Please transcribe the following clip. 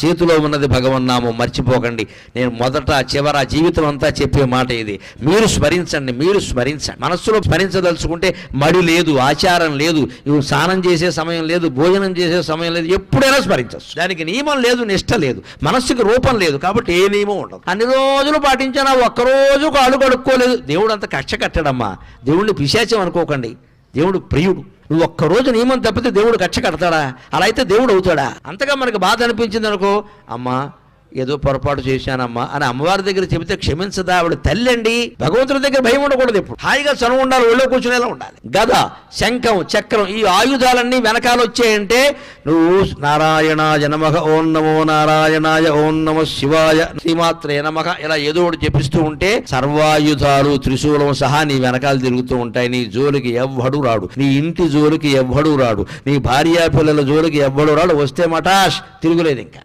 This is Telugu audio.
చేతిలో ఉన్నది భగవన్నామం, మర్చిపోకండి. నేను మొదట చివర జీవితం అంతా చెప్పే మాట ఇది. మీరు స్మరించండి, మీరు స్మరించండి. మనస్సులో స్మరించదలుచుకుంటే మడి లేదు, ఆచారం లేదు, స్నానం చేసే సమయం లేదు, భోజనం చేసే సమయం లేదు, ఎప్పుడైనా స్మరించవచ్చు. దానికి నియమం లేదు, నిష్ట లేదు, మనస్సుకి రూపం లేదు, కాబట్టి ఏ నియమం ఉండదు. అన్ని రోజులు పాటించినా ఒక్కరోజు కాళ్ళు కడుక్కోలేదు, దేవుడు అంత కక్ష కట్టడమ్మా. దేవుడిని పిశాచం అనుకోకండి, దేవుడు ప్రియుడు. నువ్వు ఒక్కరోజు నియమం తప్పితే దేవుడు కక్ష కడతాడా? అలా అయితే దేవుడు అవుతాడా? అంతగా మనకు బాధ అనిపించింది అనుకో, అమ్మా ఏదో పొరపాటు చేశానమ్మా అని అమ్మవారి దగ్గర చెబితే క్షమించదా? ఆవిడ తల్లి అండి. భగవంతుడి దగ్గర భయం ఉండకూడదు, ఎప్పుడు హాయిగా చనువు ఉండాలి, ఒళ్ళో కూర్చునేలా ఉండాలి. గద, శంఖం, చక్రం, ఈ ఆయుధాలన్నీ వెనకాల వచ్చాయంటే నువ్వు నారాయణాయ నమః, ఓం నమో నారాయణాయ, ఓం నమః శివాయ, శ్రీమాత్రే నమః ఇలా ఏదో ఒకటి చెప్పిస్తూ ఉంటే సర్వాయుధాలు త్రిశూలం సహా నీ వెనకాల తిరుగుతూ ఉంటాయి. నీ జోలికి ఎవ్వడు రాడు, నీ ఇంటి జోలికి ఎవ్వడు రాడు, నీ భార్యా పిల్లల జోలికి ఎవ్వడు రాడు. వస్తే మటాష్, తిరుగులేదు ఇంకా.